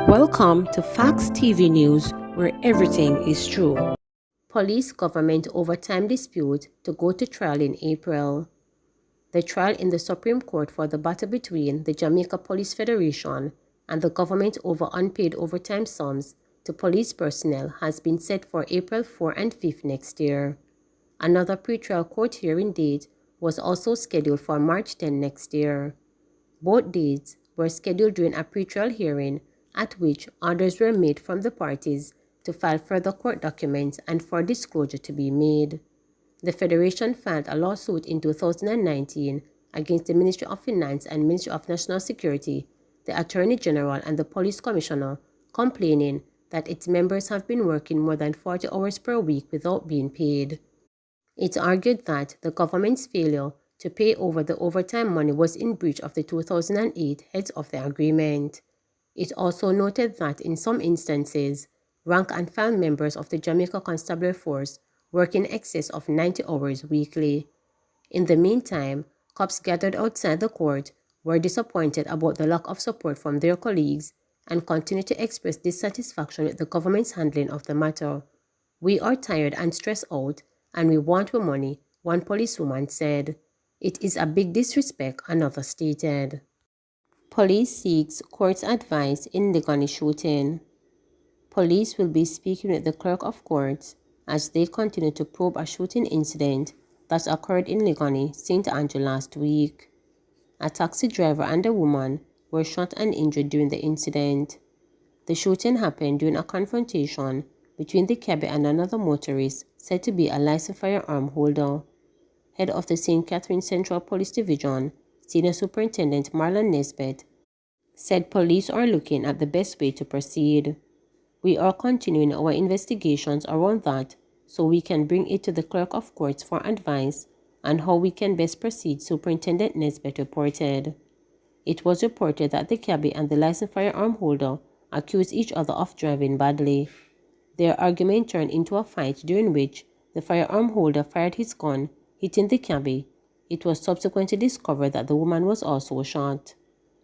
Welcome to Facts TV News, where everything is true. Police-government overtime dispute to go to trial in April. The trial in the Supreme Court for the battle between the Jamaica Police Federation and the government over unpaid overtime sums to police personnel has been set for April 4 and 5 next year. Another pre-trial court hearing date was also scheduled for March 10 next year. Both dates were scheduled during a pre-trial hearing at which orders were made from the parties to file further court documents and for disclosure to be made. The Federation filed a lawsuit in 2019 against the Ministry of Finance and Ministry of National Security, the Attorney General and the Police Commissioner, complaining that its members have been working more than 40 hours per week without being paid. It argued that the government's failure to pay over the overtime money was in breach of the 2008 heads of the agreement. It also noted that in some instances, rank and file members of the Jamaica Constabulary Force work in excess of 90 hours weekly. In the meantime, cops gathered outside the court were disappointed about the lack of support from their colleagues and continue to express dissatisfaction with the government's handling of the matter. "We are tired and stressed out, and we want our money," one policewoman said. "It is a big disrespect," another stated. Police seeks court's advice in Ligoni shooting. Police will be speaking with the clerk of courts as they continue to probe a shooting incident that occurred in Ligoni, St. Andrew last week. A taxi driver and a woman were shot and injured during the incident. The shooting happened during a confrontation between the cabbie and another motorist said to be a licensed firearm holder. Head of the St. Catherine Central Police Division, Senior Superintendent Marlon Nesbitt, said police are looking at the best way to proceed. "We are continuing our investigations around that so we can bring it to the clerk of courts for advice on how we can best proceed," Superintendent Nesbitt reported. It was reported that the cabbie and the licensed firearm holder accused each other of driving badly. Their argument turned into a fight during which the firearm holder fired his gun, hitting the cabbie. It was subsequently discovered that the woman was also shot.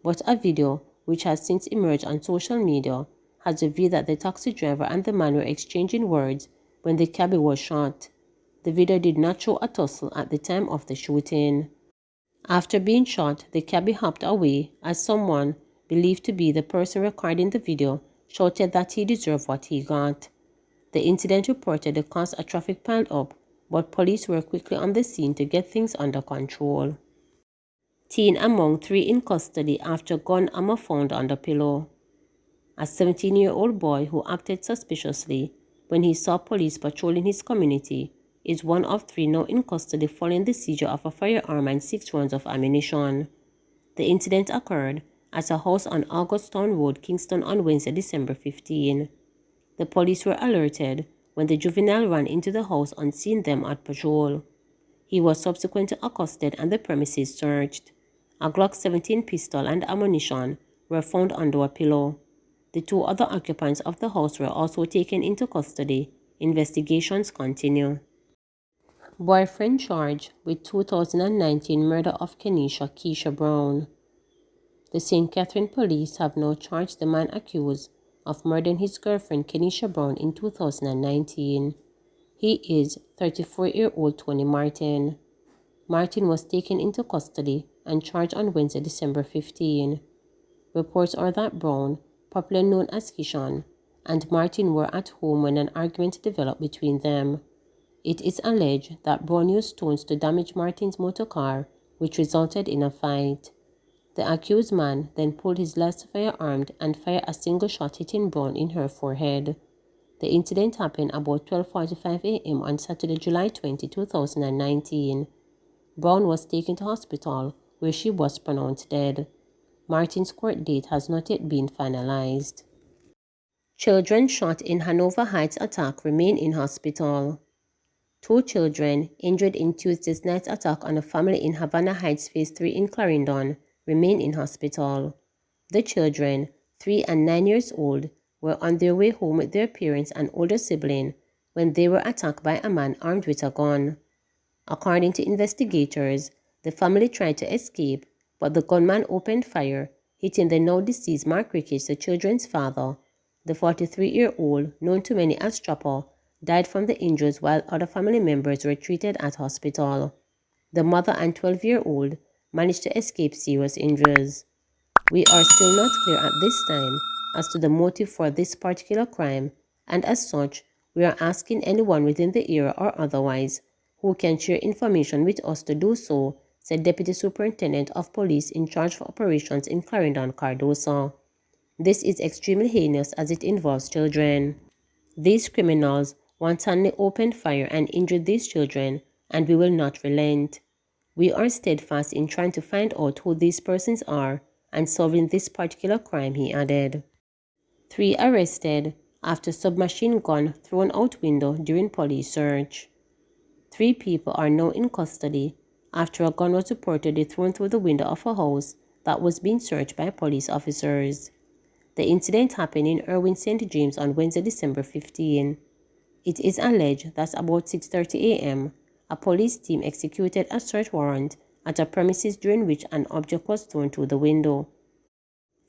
But a video, which has since emerged on social media, has revealed that the taxi driver and the man were exchanging words when the cabbie was shot. The video did not show a tussle at the time of the shooting. After being shot, the cabbie hopped away as someone, believed to be the person recording the video, shouted that he deserved what he got. The incident reportedly caused a traffic pile-up, but police were quickly on the scene to get things under control. Teen among 3 in custody after gun ammo found under pillow. A 17-year-old boy who acted suspiciously when he saw police patrolling his community is one of 3 now in custody following the seizure of a firearm and 6 rounds of ammunition. The incident occurred at a house on Augusttown Road, Kingston on Wednesday, December 15. The police were alerted when the juvenile ran into the house on seeing them at patrol. He was subsequently accosted and the premises searched. A Glock 17 pistol and ammunition were found under a pillow. The 2 other occupants of the house were also taken into custody. Investigations continue. Boyfriend charged with 2019 murder of Keisha Brown. The St. Catherine police have now charged the man accused of murdering his girlfriend Keisha Brown in 2019. He is 34-year-old Tony Martin. Martin was taken into custody and charged on Wednesday, December 15. Reports are that Brown, popularly known as Kishan, and Martin were at home when an argument developed between them. It is alleged that Brown used stones to damage Martin's motor car, which resulted in a fight. The accused man then pulled his last firearm and fired a single shot hitting Brown in her forehead. The incident happened about 12:45 a.m. on Saturday, July 20, 2019. Brown was taken to hospital where she was pronounced dead. Martin's court date has not yet been finalized. Children shot in Hanover Heights attack remain in hospital. 2 children injured in Tuesday's night attack on a family in Havana Heights Phase 3 in Clarendon remain in hospital. The children, 3 and 9 years old, were on their way home with their parents and older sibling when they were attacked by a man armed with a gun. According to investigators, the family tried to escape, but the gunman opened fire hitting the now deceased Mark Ricketts, the children's father. The 43-year-old, known to many as Trapper, died from the injuries while other family members were treated at hospital. The mother and 12-year-old managed to escape serious injuries. We are still not clear at this time as to the motive for this particular crime, and as such, we are asking anyone within the area or otherwise who can share information with us to do so, said Deputy Superintendent of Police in charge of operations in Clarendon, Cardoso. This is extremely heinous as it involves children. These criminals wantonly opened fire and injured these children, and we will not relent. We are steadfast in trying to find out who these persons are and solving this particular crime, he added. 3 arrested after submachine gun thrown out window during police search. 3 people are now in custody after a gun was reportedly thrown through the window of a house that was being searched by police officers. The incident happened in Irwin St. James on Wednesday, December 15. It is alleged that about 6:30 a.m., a police team executed a search warrant at a premises during which an object was thrown through the window.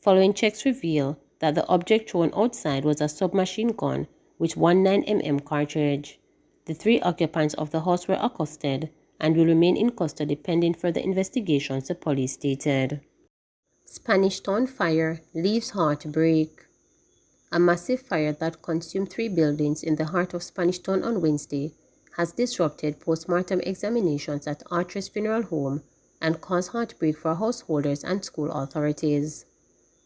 Following checks reveal that the object thrown outside was a submachine gun with 19mm cartridge. The 3 occupants of the house were accosted and will remain in custody pending further investigations, the police stated. Spanish Town fire leaves heartbreak. A massive fire that consumed 3 buildings in the heart of Spanish Town on Wednesday has disrupted post-mortem examinations at Archer's funeral home and caused heartbreak for householders and school authorities.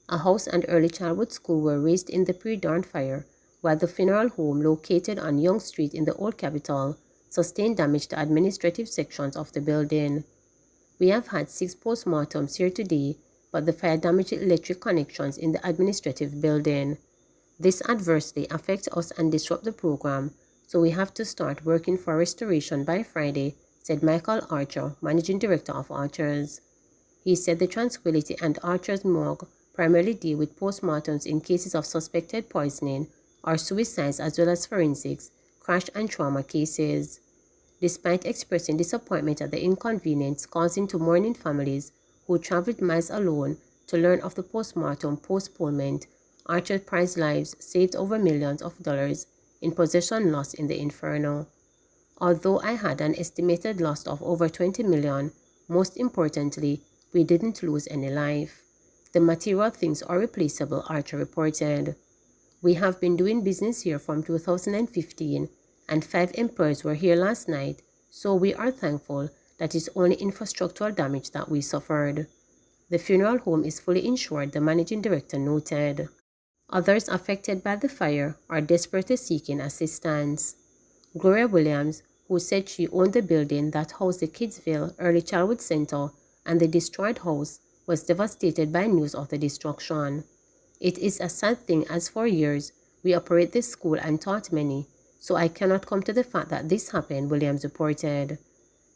A house and early childhood school were razed in the pre-dawn fire, while the funeral home located on Yonge Street in the Old Capital sustained damage to administrative sections of the building. We have had 6 post-mortems here today, but the fire damaged the electric connections in the administrative building. This adversely affects us and disrupts the program, so we have to start working for restoration by Friday, said Michael Archer, Managing Director of Archers. He said the Tranquility and Archer's morgue primarily deal with postmortems in cases of suspected poisoning or suicides as well as forensics, crash and trauma cases. Despite expressing disappointment at the inconvenience causing to mourning families who traveled miles alone to learn of the postmortem postponement, Archer prized lives saved over millions of dollars in possession lost in the inferno. Although I had an estimated loss of over $20 million, most importantly, we didn't lose any life. The material things are replaceable, Archer reported. We have been doing business here from 2015, and 5 employees were here last night, so we are thankful that it's only infrastructural damage that we suffered. The funeral home is fully insured, the managing director noted. Others affected by the fire are desperately seeking assistance. Gloria Williams, who said she owned the building that housed the Kidsville Early Childhood Center and the destroyed house, was devastated by news of the destruction. It is a sad thing as for years we operate this school and taught many, so I cannot come to the fact that this happened, Williams reported.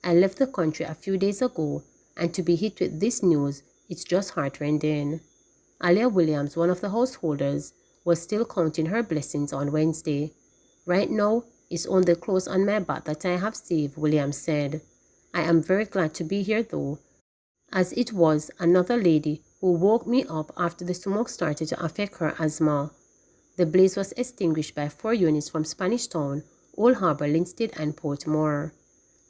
I left the country a few days ago, and to be hit with this news, it's just heartrending. Alia Williams, one of the householders, was still counting her blessings on Wednesday. Right now, it's on the clothes on my back that I have saved, Williams said. I am very glad to be here though, as it was another lady who woke me up after the smoke started to affect her asthma. The blaze was extinguished by 4 units from Spanish Town, Old Harbor, Linstead, and Portmore.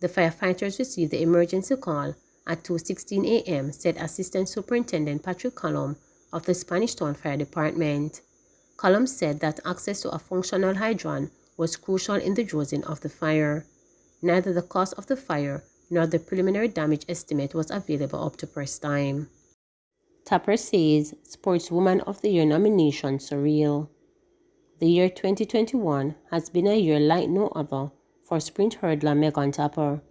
The firefighters received the emergency call at 2:16 a.m., said Assistant Superintendent Patrick Cullum of the Spanish Town Fire Department. Cullum said that access to a functional hydrant was crucial in the dousing of the fire. Neither the cause of the fire nor the preliminary damage estimate was available up to press time. Tapper says Sportswoman of the Year nomination surreal. The year 2021 has been a year like no other for sprint hurdler Megan Tapper.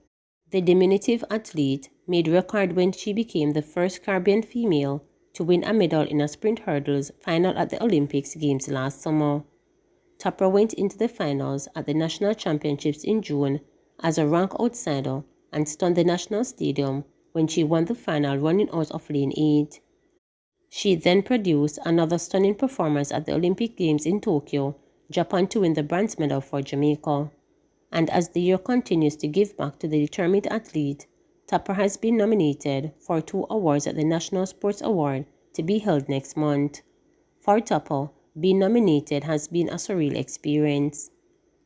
The diminutive athlete made record when she became the first Caribbean female to win a medal in a sprint hurdles final at the Olympics Games last summer. Tapper went into the finals at the National Championships in June as a rank outsider and stunned the National Stadium when she won the final running out of lane 8. She then produced another stunning performance at the Olympic Games in Tokyo, Japan, to win the bronze medal for Jamaica. And as the year continues to give back to the determined athlete, Tapper has been nominated for 2 awards at the National Sports Award to be held next month. For Topper, being nominated has been a surreal experience.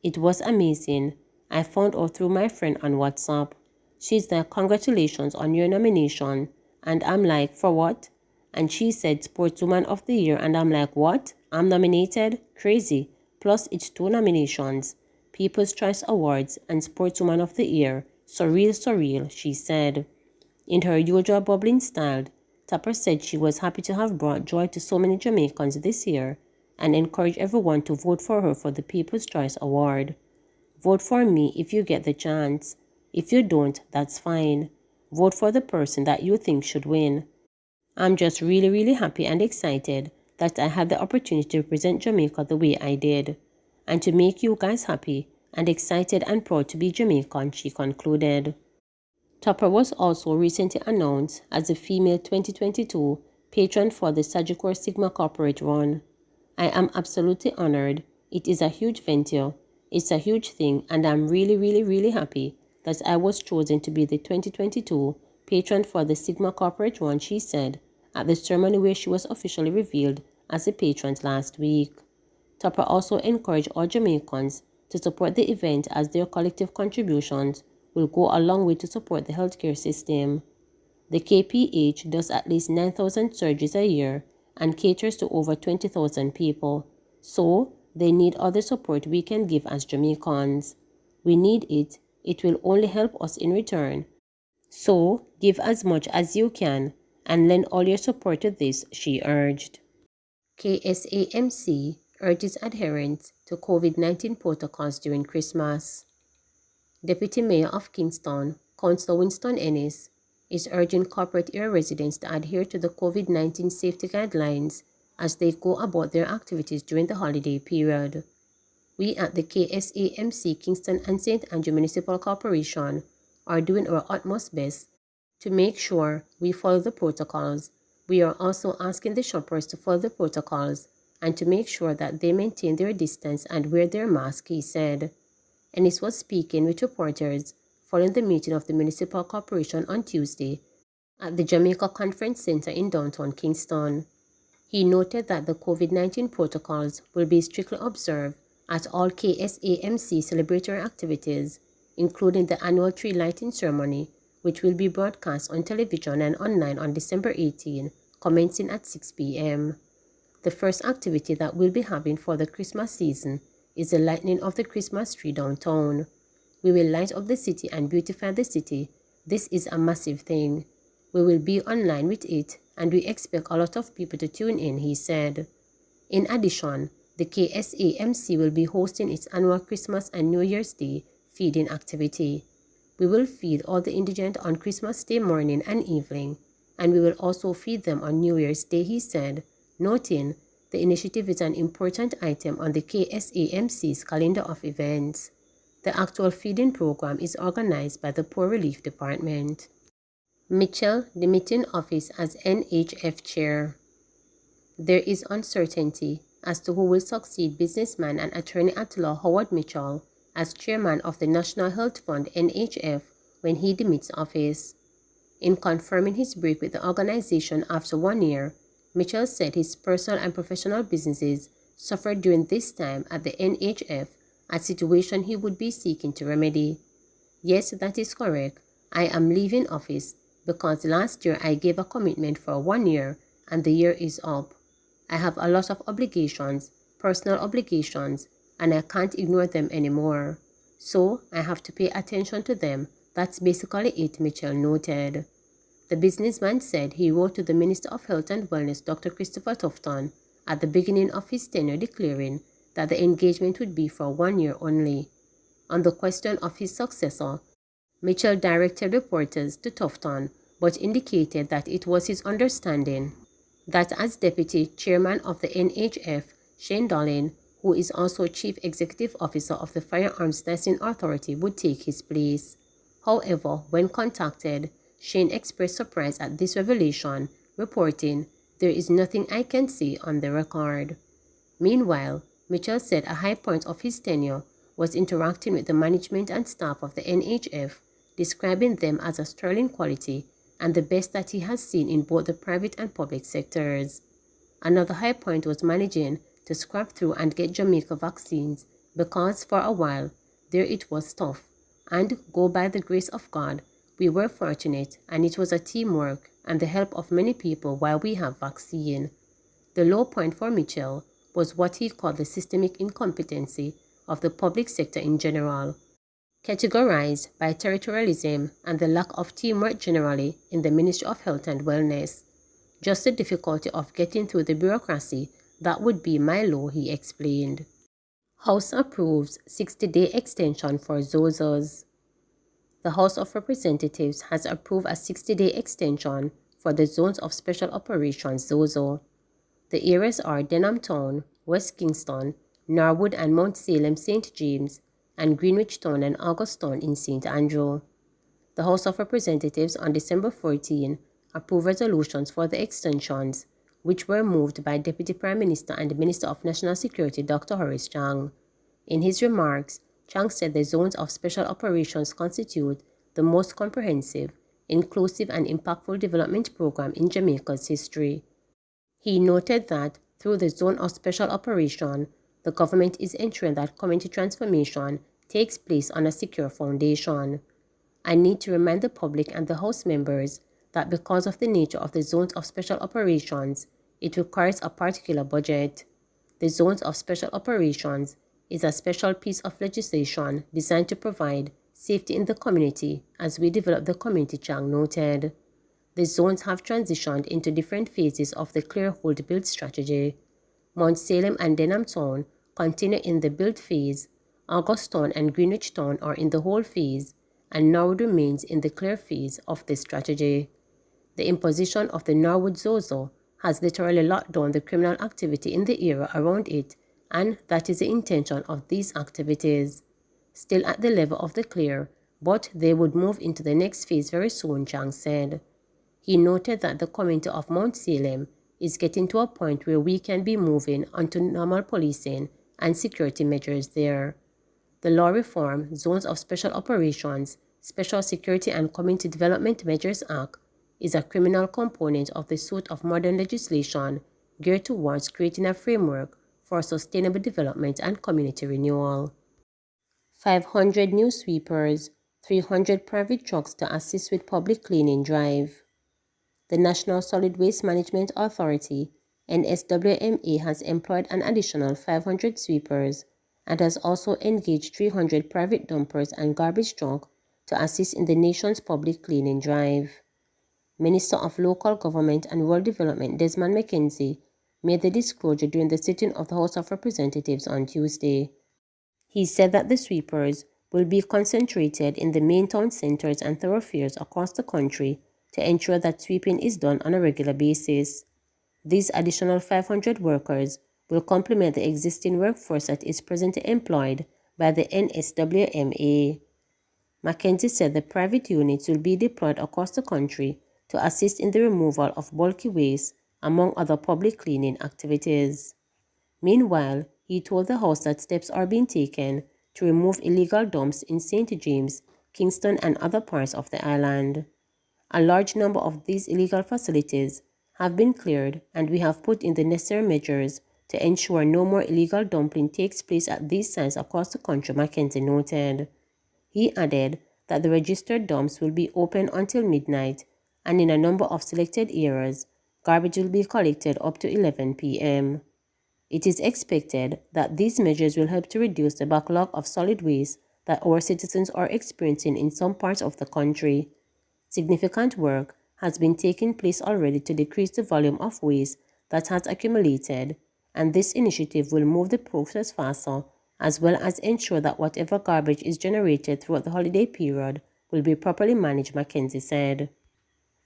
It was amazing. I found out through my friend on WhatsApp. She's like, congratulations on your nomination. And I'm like, for what? And she said, Sportswoman of the Year. And I'm like, what? I'm nominated? Crazy. Plus, it's 2 nominations. People's Choice Awards and Sportswoman of the Year. Surreal, surreal, she said. In her usual bubbling style, Tapper said she was happy to have brought joy to so many Jamaicans this year and encouraged everyone to vote for her for the People's Choice Award. Vote for me if you get the chance. If you don't, that's fine. Vote for the person that you think should win. I'm just really happy and excited that I had the opportunity to represent Jamaica the way I did, and to make you guys happy and excited and proud to be Jamaican, she concluded. Topper was also recently announced as the female 2022 patron for the Sagicor Sigma Corporate Run. I am absolutely honored. It is a huge venture. It's a huge thing, and I'm really happy that I was chosen to be the 2022 patron for the Sigma Corporate Run, she said at the ceremony where she was officially revealed as the patron last week. Topper also encouraged all Jamaicans to support the event as their collective contributions will go a long way to support the healthcare system. The KPH does at least 9,000 surgeries a year and caters to over 20,000 people, so they need all the support we can give as Jamaicans. We need it. It will only help us in return. So give as much as you can and lend all your support to this, she urged. KSAMC urges adherents to COVID-19 protocols during Christmas. Deputy Mayor of Kingston, Councillor Winston Ennis, is urging corporate area residents to adhere to the COVID-19 safety guidelines as they go about their activities during the holiday period. We at the KSAMC Kingston and St. Andrew Municipal Corporation are doing our utmost best to make sure we follow the protocols. We are also asking the shoppers to follow the protocols and to make sure that they maintain their distance and wear their mask, he said. Ennis was speaking with reporters following the meeting of the Municipal Corporation on Tuesday at the Jamaica Conference Center in downtown Kingston. He noted that the COVID-19 protocols will be strictly observed at all KSAMC celebratory activities, including the annual tree lighting ceremony, which will be broadcast on television and online on December 18, commencing at 6 p.m. The first activity that we'll be having for the Christmas season is the lighting of the Christmas tree downtown. We will light up the city and beautify the city. This is a massive thing. We will be online with it, and we expect a lot of people to tune in, he said. In addition, the KSAMC will be hosting its annual Christmas and New Year's Day feeding activity. We will feed all the indigent on Christmas Day morning and evening, and we will also feed them on New Year's Day, he said, noting the initiative is an important item on the KSAMC's calendar of events. The actual feeding program is organized by the Poor Relief Department. Mitchell demitting office as NHF chair. There is uncertainty as to who will succeed businessman and attorney at law Howard Mitchell as chairman of the National Health Fund NHF when he demits office. In confirming his break with the organization after 1 year, Mitchell said his personal and professional businesses suffered during this time at the NHF, a situation he would be seeking to remedy. Yes, that is correct. I am leaving office because last year I gave a commitment for 1 year and the year is up. I have a lot of obligations, personal obligations, and I can't ignore them anymore. So I have to pay attention to them. That's basically it, Mitchell noted. The businessman said he wrote to the Minister of Health and Wellness, Dr. Christopher Tufton, at the beginning of his tenure declaring that the engagement would be for 1 year only. On the question of his successor, Mitchell directed reporters to Tufton, but indicated that it was his understanding that as deputy chairman of the NHF, Shane Dolan, who is also chief executive officer of the Firearms Licensing Authority, would take his place. However, when contacted, Shane expressed surprise at this revelation, reporting, "There is nothing I can say on the record." Meanwhile, Mitchell said a high point of his tenure was interacting with the management and staff of the NHF, describing them as a sterling quality and the best that he has seen in both the private and public sectors. Another high point was managing to scrap through and get Jamaica vaccines because for a while there it was tough, and go by the grace of God, we were fortunate and it was a teamwork and the help of many people while we have vaccine. The low point for Mitchell was what he called the systemic incompetency of the public sector in general, categorized by territorialism and the lack of teamwork generally in the Ministry of Health and Wellness. Just the difficulty of getting through the bureaucracy, that would be my law, he explained. House approves 60-day extension for ZOZOs. The House of Representatives has approved a 60-day extension for the Zones of Special Operations ZOZO. The areas are Denham Town, West Kingston, Norwood and Mount Salem St. James, and Greenwich Town and August Town in St. Andrew. The House of Representatives on December 14 approved resolutions for the extensions, which were moved by Deputy Prime Minister and Minister of National Security Dr. Horace Chang. In his remarks, Chang said the Zones of Special Operations constitute the most comprehensive, inclusive and impactful development program in Jamaica's history. He noted that through the Zone of Special Operation, the government is ensuring that community transformation takes place on a secure foundation. I need to remind the public and the House members that because of the nature of the Zones of Special Operations, it requires a particular budget. The Zones of Special Operations is a special piece of legislation designed to provide safety in the community as we develop the community, Chang noted. The zones have transitioned into different phases of the Clear Hold Build strategy. Mount Salem and Denham Town continue in the build phase, August Town and Greenwich Town are in the hold phase, and Norwood remains in the clear phase of this strategy. The imposition of the Norwood ZOZO has literally locked down the criminal activity in the area around it, and that is the intention of these activities. Still at the level of the clear, but they would move into the next phase very soon, Chang said. He noted that the community of Mount Salem is getting to a point where we can be moving onto normal policing and security measures there. The law reform, Zones of Special Operations, Special Security and Community Development Measures Act is a criminal component of the suite of modern legislation geared towards creating a framework for sustainable development and community renewal. 500 new sweepers, 300 private trucks to assist with public cleaning drive. The National Solid Waste Management Authority, NSWMA, has employed an additional 500 sweepers and has also engaged 300 private dumpers and garbage trucks to assist in the nation's public cleaning drive. Minister of Local Government and Rural Development Desmond McKenzie made the disclosure during the sitting of the House of Representatives on Tuesday. He said that the sweepers will be concentrated in the main town centers and thoroughfares across the country to ensure that sweeping is done on a regular basis. These additional 500 workers will complement the existing workforce that is presently employed by the NSWMA. McKenzie said the private units will be deployed across the country to assist in the removal of bulky waste, among other public cleaning activities. Meanwhile, he told the House that steps are being taken to remove illegal dumps in St. James, Kingston, and other parts of the island. A large number of these illegal facilities have been cleared, and we have put in the necessary measures to ensure no more illegal dumping takes place at these sites across the country, McKenzie noted. He added that the registered dumps will be open until midnight, and in a number of selected areas, garbage will be collected up to 11 p.m. It is expected that these measures will help to reduce the backlog of solid waste that our citizens are experiencing in some parts of the country. Significant work has been taking place already to decrease the volume of waste that has accumulated, and this initiative will move the process faster, as well as ensure that whatever garbage is generated throughout the holiday period will be properly managed, McKenzie said.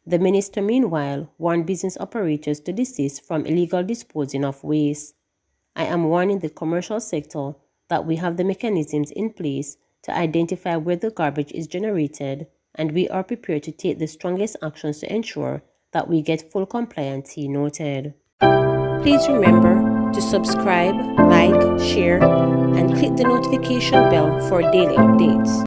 The minister, meanwhile, warned business operators to desist from illegal disposing of waste. I am warning the commercial sector that we have the mechanisms in place to identify where the garbage is generated, and we are prepared to take the strongest actions to ensure that we get full compliance, he noted. Please remember to subscribe, like, share, and click the notification bell for daily updates.